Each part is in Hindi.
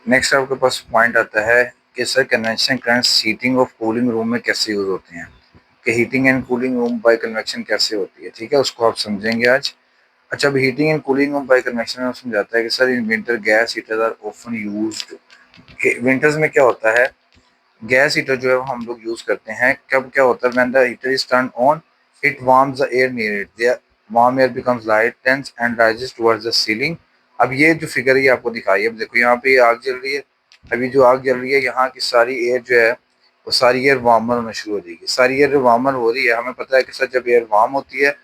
नेक्स्ट आपके पास पॉइंट आता है कि सर कन्वेक्शन करंट्स हीटिंग और कूलिंग रूम में कैसे यूज होते हैं, कि heating and cooling room by convection कैसे होती है। ठीक है, उसको आप समझेंगे आज। अच्छा, अब heating and cooling room by convection में समझाता है कि sir in winter gas heaters are often used. Winters में क्या होता है, गैस हीटर जो है वो हम लोग यूज करते हैं। कब क्या होता है, when the heater is turn on it warms the air near it, the warm air becomes light dense and rises towards the ceiling. अब ये जो फिगर है ये आपको दिखाई है, अब देखो यहाँ पे आग जल रही है। अभी जो आग जल रही है यहाँ की सारी एयर जो है वो सारी एयर वार्मर होना शुरू हो जाएगी। सारी एयर वार्मर हो रही है, हमें पता है कि सर जब एयर वार्म होती है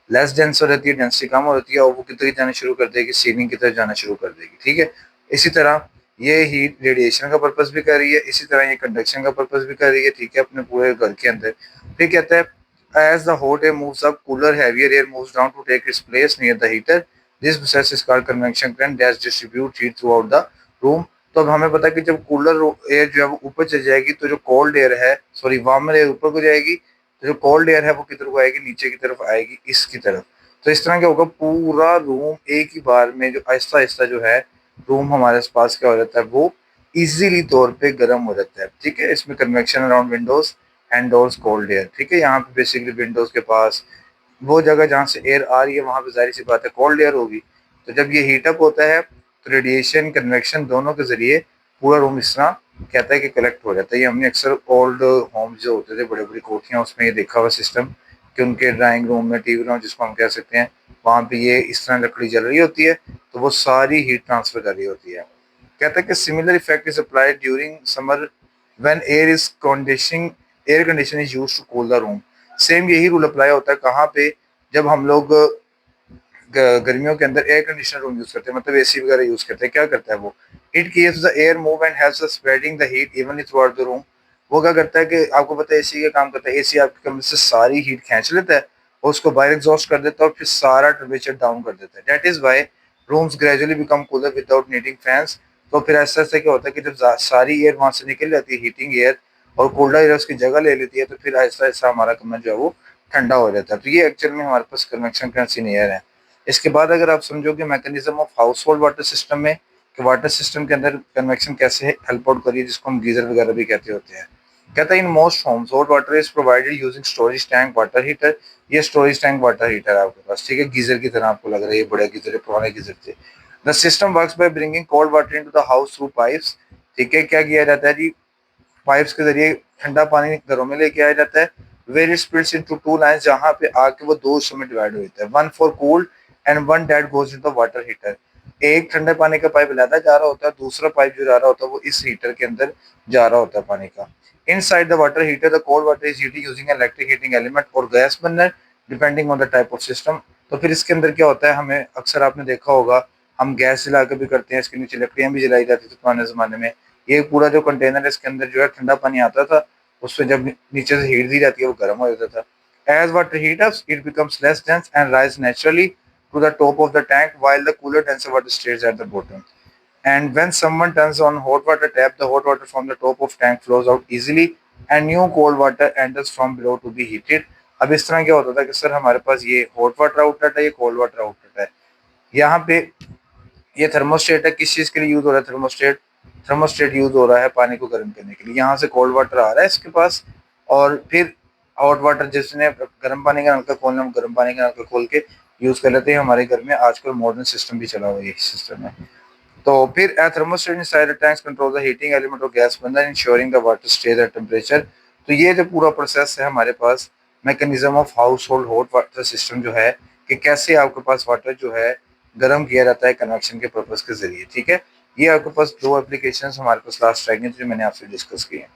लेस डेंस हो रहती है, डेंसिटी कम हो रहती है और वो कितनी जाना शुरू कर देगी, सीलिंग की तरफ जाना शुरू कर देगी। ठीक है, इसी तरह ये हीट रेडिएशन का पर्पस भी कर रही है, इसी तरह ये कंडक्शन का पर्पस भी कर रही है। ठीक है, अपने पूरे घर के अंदर। फिर कहता है as the hot air moves up, cooler heavier air moves down to take its place near the heater. This process is called convection current that distribute heat throughout the room. तो अब हमें पता है कि जब कूलर एयर जो है वो ऊपर चली जाएगी तो जो कोल्ड एयर है, सॉरी वार्मर एयर ऊपर को जाएगी, तो जो कोल्ड एयर है वो किधर को आएगी, नीचे की तरफ आएगी, इसकी तरफ। तो इस तरह क्या होगा, पूरा रूम एक ही बार में जो आहिस्ता आहिस्ता जो है रूम हमारे पास क्या हो जाता है, वो इजीली तौर पे गर्म हो जाता है। ठीक है, इसमें convection around Windows and doors cold air. ठीक है, यहाँ पे बेसिकली विंडोज के पास वो जगह जहाँ से एयर आ रही है वहां पे जाहिर सी बात है कोल्ड एयर होगी। तो जब ये हीटअप होता है तो रेडिएशन कन्वेक्शन दोनों के जरिए पूरा रूम इस तरह कहता है कि कलेक्ट हो जाता है। ये हमने अक्सर ओल्ड होम्स जो होते थे, बड़े बड़ी कोठियाँ, उसमें ये देखा हुआ सिस्टम कि उनके ड्राइंग रूम में, टीवी रूम जिसको हम कह सकते हैं, वहाँ पे ये इस तरह लकड़ी जल रही होती है तो वो सारी हीट ट्रांसफर कर रही होती है। कहता है कि similar effect is applied during summer when air condition is used to cool the room. Same यही रूल अप्लाई होता है कहाँ पे, जब हम लोग गर्मियों के अंदर एयर कंडीशनर रूम यूज करते हैं, मतलब एसी वगैरह यूज करते हैं। क्या करता है वो, it keeps the air move and helps us spreading the heat evenly through out the room. वो क्या करता है कि आपको पता है एसी का काम करता है, एसी आपके कमरे से सारी हीट खींच लेता है और उसको बाहर एग्जॉस्ट कर देता है और फिर सारा टेम्परेचर डाउन कर देता है। That is why rooms gradually become cooler without needing fans. तो फिर ऐसा ऐसा क्या होता है कि जब सारी एयर वहां से निकल जाती है, हीटिंग एयर, और कोल्डर एयर उसकी जगह ले लेती है, तो फिर ऐसा ऐसा हमारा कमरा जो है वो ठंडा हो जाता है। तो ये एक्चुअल में हमारे पास कन्वेक्शन करंट इन एयर है। इसके बाद अगर आप समझोगे mechanism of house hold water system में, कि वाटर सिस्टम के अंदर कन्वेक्शन कैसे हेल्प आउट करिए, जिसको हम गीजर वगैरह भी कहते होते हैं। कहता है in most homes hot water is provided using storage tank water heater. ये स्टोरेज टैंक वाटर हीटर है आपके पास। ठीक है, गीजर की तरह आपको लग रहा है, ये बड़े गीजर है, पुराने गीजर थे। The system works by bringing cold water into the house through pipes. ठीक है, क्या किया जाता है जी, पाइप्स के जरिए ठंडा पानी घरों में लेके आया जाता है। Where it splits into two lines, जहां पे आके वो दो हिस्सों में डिवाइड हो जाता है, one for cold and one that goes into water heater. एक ठंडे पानी का पाइप लादा जा रहा होता है, दूसरा पाइप जो जा रहा होता है वो इस हीटर के अंदर जा रहा होता है पानी का। Inside the water heater the cold water is heated using electric heating element और gas burner depending on the type of system. तो फिर इसके अंदर क्या होता है, हमें अक्सर आपने देखा होगा हम गैस जला के भी करते हैं, इसके नीचे लकड़ियां भी जलाई जाती थी पुराने जमाने में। ये पूरा जो कंटेनर है इसके अंदर जो है ठंडा पानी आता था, उसमें जब नीचे से हीट दी जाती है वो गर्म हो जाता था। As water heat up it becomes less dense and rise naturally to the top of the tank while the cooler denser water stays at the bottom. And when someone turns on hot water tap, the hot water from the top of tank flows out easily and new cold water enters from below to be heated. अब इस तरह क्या होता था कि सर हमारे पास ये हॉट वाटर आउटलेट है, ये कोल्ड वाटर आउटलेट है। यहाँ पे ये थर्मोस्टेट है, किस चीज के लिए यूज हो रहा है, थर्मोस्टेट। थर्मोस्टेट यूज हो रहा है पानी को गर्म करने के लिए। यहाँ से कोल्ड वाटर आ रहा है इसके पास, और फिर हॉट वाटर जिसने गर्म पानी का नलका खोलना, गर्म पानी का नलका खोल के यूज कर लेते हैं। हमारे घर में आजकल मॉडर्न सिस्टम भी चला हुआ है, सिस्टम है। तो फिर thermostat inside the tanks control the heating element और gas burner ensuring the water stays at temperature. तो ये जो पूरा प्रोसेस है हमारे पास mechanism of household hot water system जो है, कि कैसे आपके पास वाटर जो है गर्म किया जाता है कन्वेक्शन के पर्पज के जरिए। ठीक है, ये आपके पास दो एप्लीकेशन हमारे पास लास्ट रह गई जो मैंने आपसे डिस्कस की है।